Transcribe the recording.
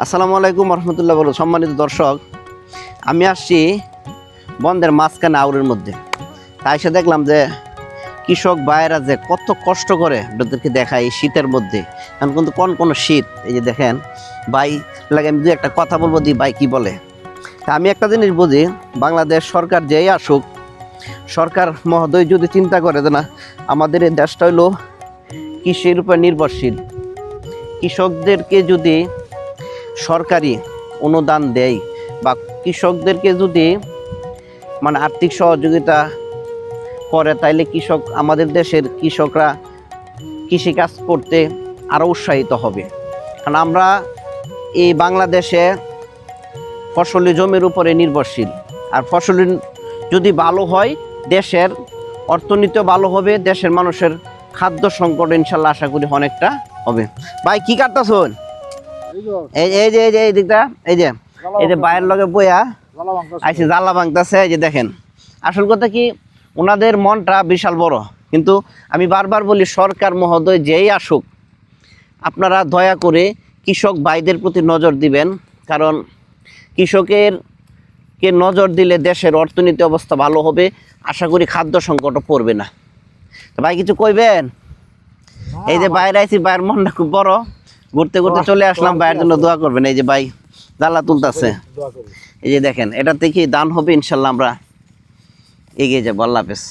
আসসালামু আলাইকুম রহমতুল্লাহ বলো। সম্মানিত দর্শক, আমি আসছি বন্ধের মাঝখানে আউরের মধ্যে। তাই এসে দেখলাম যে কৃষক ভাইয়েরা যে কত কষ্ট করে আপনাদেরকে দেখায় এই শীতের মধ্যে। এখন কিন্তু কোন শীত, এই যে দেখেন ভাই লাগে আমি দু একটা কথা বলবো, দি ভাই কি বলে। তা আমি একটা জিনিস বুঝি, বাংলাদেশ সরকার যেই আসুক, সরকার মহোদয় যদি চিন্তা করে যে না আমাদের এই দেশটা হইলো কৃষির উপর নির্ভরশীল, কৃষকদেরকে যদি সরকারি অনুদান দেয় বা কৃষকদেরকে যদি মানে আর্থিক সহযোগিতা করে, তাইলে আমাদের দেশের কৃষকরা কৃষিকাজ করতে আরও উৎসাহিত হবে। কারণ আমরা এই বাংলাদেশে ফসলি জমির উপরে নির্ভরশীল, আর ফসলি যদি ভালো হয় দেশের অর্থনীতিও ভালো হবে, দেশের মানুষের খাদ্য সংকট ইনশাল্লাহ আশা করি অনেকটা হবে। ভাই কি কাটতেছেন? এই দিকটা এই যে বাইরের লগে বইয়া আইসি জ্বালা ভাঙতেছে। এই যে দেখেন, আসল কথা কি ওনাদের মনটা বিশাল বড়, কিন্তু আমি বারবার বলি সরকার মহোদয় যেই আসুক আপনারা দয়া করে কৃষক ভাইদের প্রতি নজর দিবেন। কারণ কৃষকেরকে নজর দিলে দেশের অর্থনীতি অবস্থা ভালো হবে, আশা করি খাদ্য সংকটও পড়বে না। তো ভাই কিছু কইবেন? এই যে বাইরে আইসি, ভাইয়ের মনটা খুব বড়, ঘুরতে ঘুরতে চলে আসলাম, ভাইয়ের জন্য দোয়া করবেন। এই যে ভাই জ্বালা তুলতেছে, এই যে দেখেন, এটা থেকে দান হবে ইনশাল্লাহ, আমরা এগিয়ে যাবো। আল্লাহ হাফেজ।